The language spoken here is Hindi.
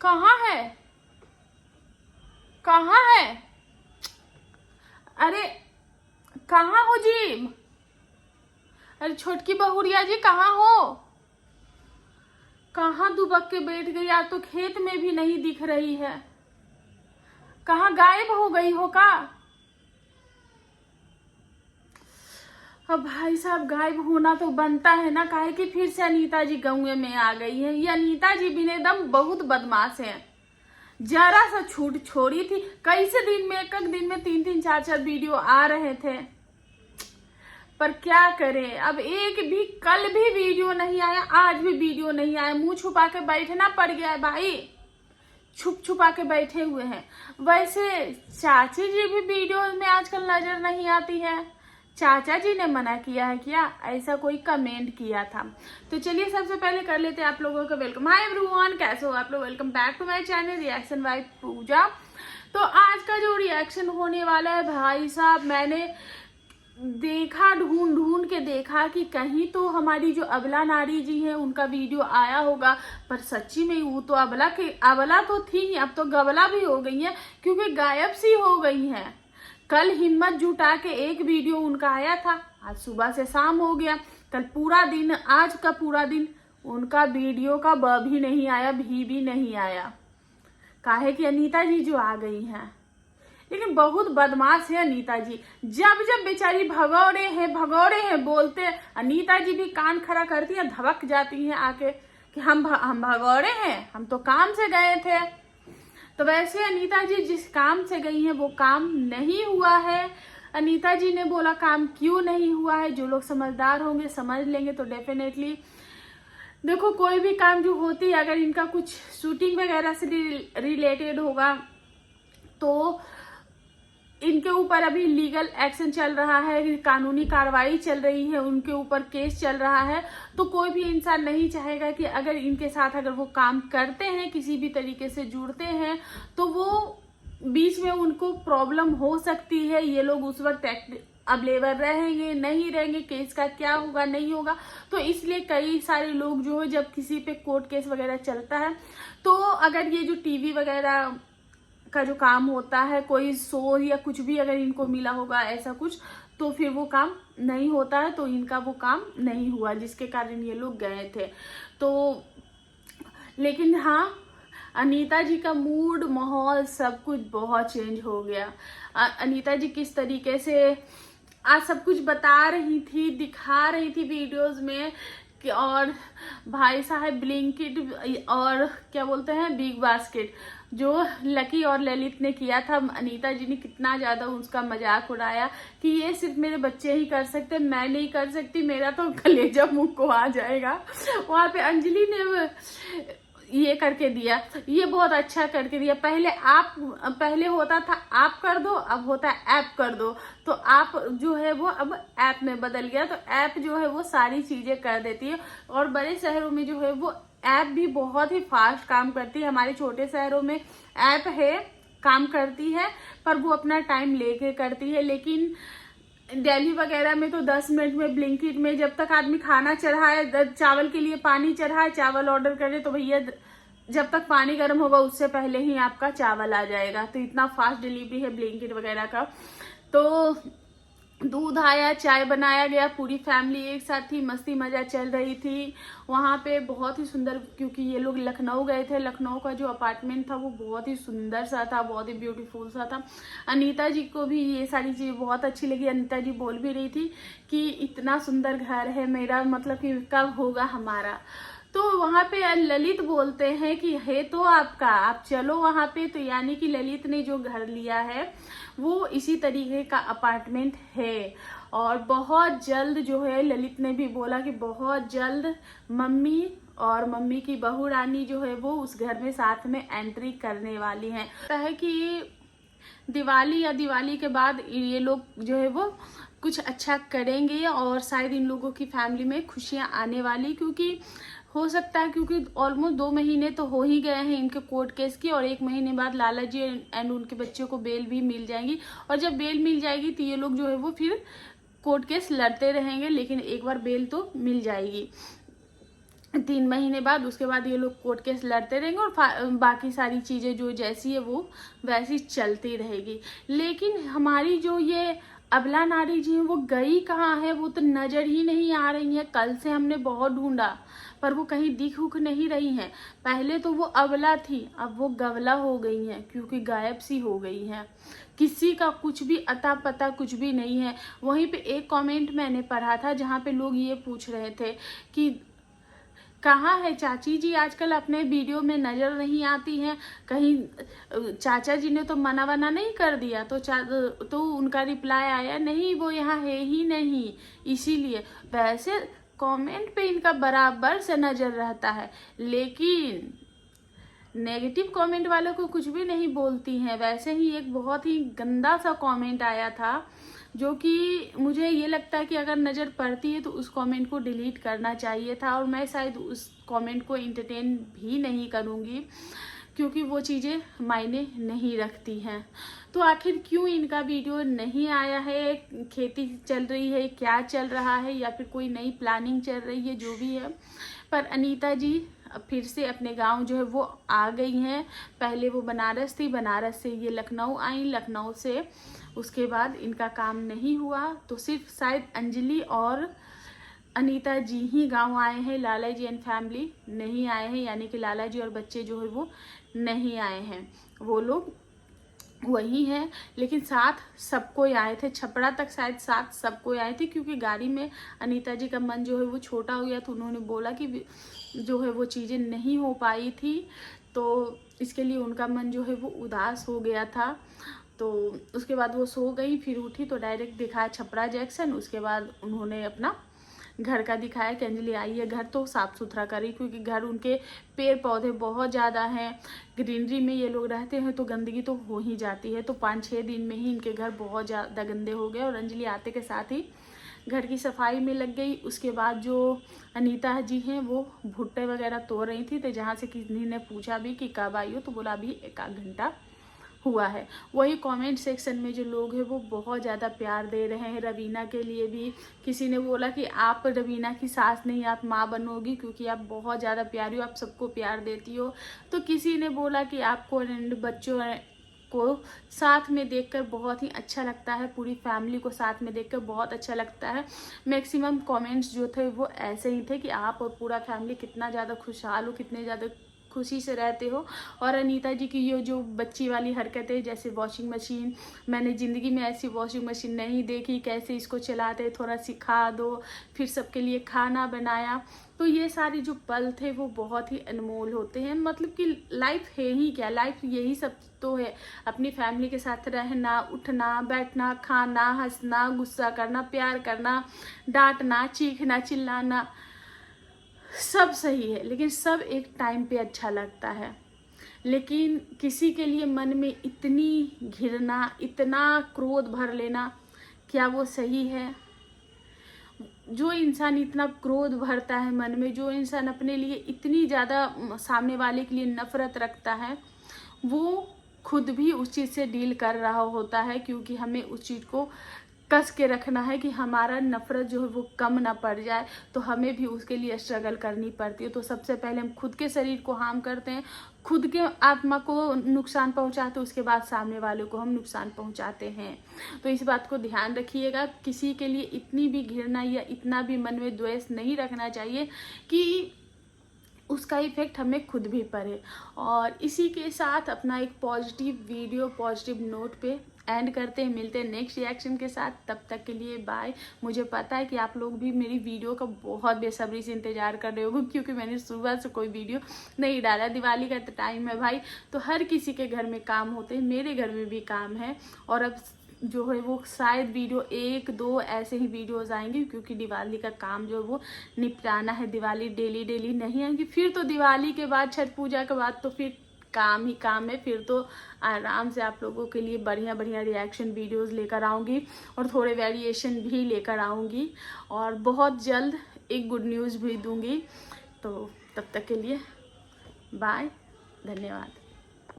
कहाँ है? कहाँ है? अरे कहाँ हो जी? अरे छोटकी बहुरिया जी कहाँ हो? कहाँ दुबक के बैठ गई? आज तो खेत में भी नहीं दिख रही है। कहाँ गायब हो गई हो का? अब भाई साहब गायब होना तो बनता है ना, काहे कि फिर से अनीता जी गाँव में आ गई है। ये अनीता जी भी एकदम बहुत बदमाश है। जरा सा छूट छोड़ी थी, कैसे दिन में एक दिन में 3-3 4-4 वीडियो आ रहे थे, पर क्या करें। अब एक भी कल भी वीडियो नहीं आया, आज भी वीडियो नहीं आया। मुंह छुपा के बैठना पड़ गया है भाई, छुप छुपा के बैठे हुए हैं। वैसे चाची जी भी वीडियो में आजकल नजर नहीं आती है। चाचा जी ने मना किया है क्या? ऐसा कोई कमेंट किया था। तो चलिए सबसे पहले कर लेते हैं आप लोगों का वेलकम। हाय एवरीवन, कैसे हो आप लोग? Welcome back to my channel reaction by Pooja. तो आज का जो रिएक्शन होने वाला है भाई साहब, मैंने देखा, ढूंढ ढूंढ के देखा कि कहीं तो हमारी जो अबला नारी जी है उनका वीडियो आया होगा, पर सच्ची में वो तो अबला तो थी ही, अब तो गबला भी हो गई है, क्योंकि गायब सी हो गई है। कल हिम्मत जुटा के एक वीडियो उनका आया था, आज सुबह से शाम हो गया। कल पूरा दिन, आज का पूरा दिन उनका वीडियो का ब भी नहीं आया, भी नहीं आया। काहे कि अनीता जी जो आ गई हैं, लेकिन बहुत बदमाश है अनीता जी। जब जब बेचारी भगौड़े हैं बोलते, अनीता जी भी कान खड़ा करती है, धबक जाती हैं आके कि हम भगौड़े हैं, हम तो काम से गए थे। तो वैसे अनीता जी जिस काम से गई हैं वो काम नहीं हुआ है। अनीता जी ने बोला काम क्यों नहीं हुआ है, जो लोग समझदार होंगे समझ लेंगे। तो डेफिनेटली देखो, कोई भी काम जो होती है, अगर इनका कुछ शूटिंग वगैरह से रिलेटेड होगा तो इनके ऊपर अभी लीगल एक्शन चल रहा है, कानूनी कार्रवाई चल रही है, उनके ऊपर केस चल रहा है। तो कोई भी इंसान नहीं चाहेगा कि अगर इनके साथ अगर वो काम करते हैं, किसी भी तरीके से जुड़ते हैं, तो वो बीच में उनको प्रॉब्लम हो सकती है। ये लोग उस वक्त अवेलेबल रहेंगे नहीं रहेंगे, केस का क्या होगा नहीं होगा। तो इसलिए कई सारे लोग जो है, जब किसी पे कोर्ट केस वगैरह चलता है, तो अगर ये जो टीवी वगैरह का जो काम होता है, कोई शो या कुछ भी अगर इनको मिला होगा ऐसा कुछ, तो फिर वो काम नहीं होता है। तो इनका वो काम नहीं हुआ जिसके कारण ये लोग गए थे। तो लेकिन हाँ, अनीता जी का मूड, माहौल, सब कुछ बहुत चेंज हो गया। अनीता जी किस तरीके से आज सब कुछ बता रही थी, दिखा रही थी वीडियोस में, और भाई साहब ब्लिंकिट और क्या बोलते हैं बिग बास्केट जो लकी और ललित ने किया था, अनीता जी ने कितना ज्यादा उसका मजाक उड़ाया कि ये सिर्फ मेरे बच्चे ही कर सकते, मैं नहीं कर सकती, मेरा तो कलेजा मुंह को आ जाएगा। वहां पे अंजलि ने ये करके दिया, ये बहुत अच्छा करके दिया। पहले होता था आप कर दो, अब होता है ऐप कर दो। तो आप जो है वो अब ऐप में बदल गया। तो ऐप जो है वो सारी चीजें कर देती है, और बड़े शहरों में जो है वो ऐप भी बहुत ही फास्ट काम करती है। हमारे छोटे शहरों में ऐप है, काम करती है, पर वो अपना टाइम लेके करती है। लेकिन दिल्ली वगैरह में तो 10 मिनट में ब्लिंकिट में, जब तक आदमी खाना चढ़ाए, चावल के लिए पानी चढ़ाए, चावल ऑर्डर करे, तो भैया जब तक पानी गर्म होगा उससे पहले ही आपका चावल आ जाएगा। तो इतना फास्ट डिलीवरी है ब्लिंकिट वगैरह का। तो दूध आया, चाय बनाया गया, पूरी फैमिली एक साथ थी, मस्ती मजा चल रही थी वहां पे। बहुत ही सुंदर, क्योंकि ये लोग लखनऊ गए थे, लखनऊ का जो अपार्टमेंट था वो बहुत ही सुंदर सा था, बहुत ही ब्यूटीफुल सा था। अनीता जी को भी ये सारी चीजें बहुत अच्छी लगी। अनीता जी बोल भी रही थी कि इतना सुंदर घर है मेरा, मतलब कि कब होगा हमारा। तो वहां पे ललित बोलते हैं कि है तो आपका, आप चलो वहां पे। तो यानी कि ललित ने जो घर लिया है वो इसी तरीके का अपार्टमेंट है, और बहुत जल्द जो है, ललित ने भी बोला कि बहुत जल्द मम्मी और मम्मी की बहू रानी जो है वो उस घर में साथ में एंट्री करने वाली हैं। है कि दिवाली या दिवाली के बाद ये लोग जो है वो कुछ अच्छा करेंगे, और शायद इन लोगों की फैमिली में खुशियां आने वाली, क्योंकि हो सकता है, क्योंकि ऑलमोस्ट 2 महीने तो हो ही गए हैं इनके कोर्ट केस की, और 1 महीने बाद लाला जी एंड उनके बच्चों को बेल भी मिल जाएगी। और जब बेल मिल जाएगी तो ये लोग जो है वो फिर कोर्ट केस लड़ते रहेंगे, लेकिन एक बार बेल तो मिल जाएगी। 3 महीने बाद, उसके बाद ये लोग कोर्ट केस लड़ते रहेंगे और बाकी सारी चीज़ें जो जैसी है वो वैसी चलती रहेगी। लेकिन हमारी जो ये अबला नारी जी है वो गई कहाँ है, वो तो नज़र ही नहीं आ रही है। कल से हमने बहुत ढूंढा पर वो कहीं दिख उख नहीं रही हैं। पहले तो वो अबला थी, अब वो गवला हो गई हैं क्योंकि गायब सी हो गई हैं। किसी का कुछ भी अता पता कुछ भी नहीं है। वहीं पे एक कमेंट मैंने पढ़ा था जहाँ पे लोग ये पूछ रहे थे कि कहाँ है चाची जी, आजकल अपने वीडियो में नज़र नहीं आती हैं, कहीं चाचा जी ने तो मना वना नहीं कर दिया। तो उनका रिप्लाई आया, नहीं वो यहाँ है ही नहीं, इसीलिए। वैसे कमेंट पे इनका बराबर से नज़र रहता है, लेकिन नेगेटिव कमेंट वालों को कुछ भी नहीं बोलती हैं। वैसे ही एक बहुत ही गंदा सा कमेंट आया था जो कि मुझे ये लगता है कि अगर नज़र पड़ती है तो उस कमेंट को डिलीट करना चाहिए था, और मैं शायद उस कमेंट को एंटरटेन भी नहीं करूँगी क्योंकि वो चीज़ें मायने नहीं रखती हैं। तो आखिर क्यों इनका वीडियो नहीं आया है? खेती चल रही है, क्या चल रहा है, या फिर कोई नई प्लानिंग चल रही है, जो भी है, पर अनीता जी फिर से अपने गांव जो है वो आ गई हैं। पहले वो बनारस थी, बनारस से ये लखनऊ आई, लखनऊ से उसके बाद इनका काम नहीं हुआ तो सिर्फ शायद अंजलि और अनीता जी ही गांव आए हैं, लाला जी एंड फैमिली नहीं आए हैं, यानी कि लाला जी और बच्चे जो है वो नहीं आए हैं, वो लोग वही हैं। लेकिन साथ सबको आए थे, छपरा तक शायद साथ सबको आए थे, क्योंकि गाड़ी में अनीता जी का मन जो है वो छोटा हो गया, तो उन्होंने बोला कि जो है वो चीज़ें नहीं हो पाई थी, तो इसके लिए उनका मन जो है वो उदास हो गया था। तो उसके बाद वो सो गई, फिर उठी तो डायरेक्ट दिखाया छपरा जंक्शन। उसके बाद उन्होंने अपना घर का दिखाया कि अंजलि आई है, घर तो साफ़ सुथरा करी, क्योंकि घर उनके पेड़ पौधे बहुत ज़्यादा हैं, ग्रीनरी में ये लोग रहते हैं तो गंदगी तो हो ही जाती है। तो 5-6 दिन में ही इनके घर बहुत ज़्यादा गंदे हो गए और अंजलि आते के साथ ही घर की सफाई में लग गई। उसके बाद जो अनीता जी हैं वो भुट्टे वगैरह तोड़ रही थी, तो जहाँ से किसी ने पूछा भी कि कब आई हो, तो बोला अभी 1 घंटा हुआ है। वही कमेंट सेक्शन में जो लोग हैं वो बहुत ज़्यादा प्यार दे रहे हैं रवीना के लिए भी। किसी ने बोला कि आप रवीना की सास नहीं, आप माँ बनोगी, क्योंकि आप बहुत ज़्यादा प्यारी हो, आप सबको प्यार देती हो। तो किसी ने बोला कि आपको बच्चों को साथ में देखकर बहुत ही अच्छा लगता है, पूरी फैमिली को साथ में देखकर बहुत अच्छा लगता है। मैक्सिमम कमेंट्स जो थे वो ऐसे ही थे कि आप और पूरा फैमिली कितना ज़्यादा खुशहाल हो, कितने ज़्यादा खुशी से रहते हो। और अनीता जी की ये जो बच्ची वाली हरकतें, जैसे वॉशिंग मशीन, मैंने ज़िंदगी में ऐसी वॉशिंग मशीन नहीं देखी, कैसे इसको चलाते, थोड़ा सिखा दो, फिर सबके लिए खाना बनाया। तो ये सारे जो पल थे वो बहुत ही अनमोल होते हैं। मतलब कि लाइफ है ही क्या, लाइफ यही सब तो है, अपनी फैमिली के साथ रहना, उठना बैठना, खाना, हंसना, गुस्सा करना, प्यार करना, डांटना, चीखना, चिल्लाना, सब सही है, लेकिन सब एक टाइम पे अच्छा लगता है। लेकिन किसी के लिए मन में इतनी घृणा, इतना क्रोध भर लेना, क्या वो सही है? जो इंसान इतना क्रोध भरता है मन में, जो इंसान अपने लिए इतनी ज़्यादा सामने वाले के लिए नफरत रखता है, वो खुद भी उस चीज़ से डील कर रहा होता है, क्योंकि हमें उस चीज़ को कस के रखना है कि हमारा नफरत जो है वो कम ना पड़ जाए, तो हमें भी उसके लिए स्ट्रगल करनी पड़ती है। तो सबसे पहले हम खुद के शरीर को हार्म करते हैं, खुद के आत्मा को नुकसान पहुंचाते हैं, उसके बाद सामने वाले को हम नुकसान पहुंचाते हैं। तो इस बात को ध्यान रखिएगा, किसी के लिए इतनी भी घृणा या इतना भी मन में द्वेष नहीं रखना चाहिए कि उसका इफेक्ट हमें खुद भी पड़े। और इसी के साथ अपना एक पॉजिटिव वीडियो, पॉजिटिव नोट पे एंड करते हैं। मिलते हैं नेक्स्ट रिएक्शन के साथ, तब तक के लिए बाय। मुझे पता है कि आप लोग भी मेरी वीडियो का बहुत बेसब्री से इंतजार कर रहे होंगे, क्योंकि मैंने सुबह से कोई वीडियो नहीं डाला। दिवाली का टाइम है भाई, तो हर किसी के घर में काम होते हैं, मेरे घर में भी काम है। और अब जो है वो शायद वीडियो 1-2 ऐसे ही वीडियोस आएंगे, क्योंकि दिवाली का काम जो है वो निपटाना है। दिवाली डेली नहीं आएंगी, फिर तो दिवाली के बाद, छठ पूजा के बाद तो फिर काम ही काम है। फिर तो आराम से आप लोगों के लिए बढ़िया रिएक्शन वीडियोस लेकर आऊँगी, और थोड़े वेरिएशन भी लेकर आऊँगी, और बहुत जल्द एक गुड न्यूज़ भी दूँगी। तो तब तक के लिए बाय, धन्यवाद।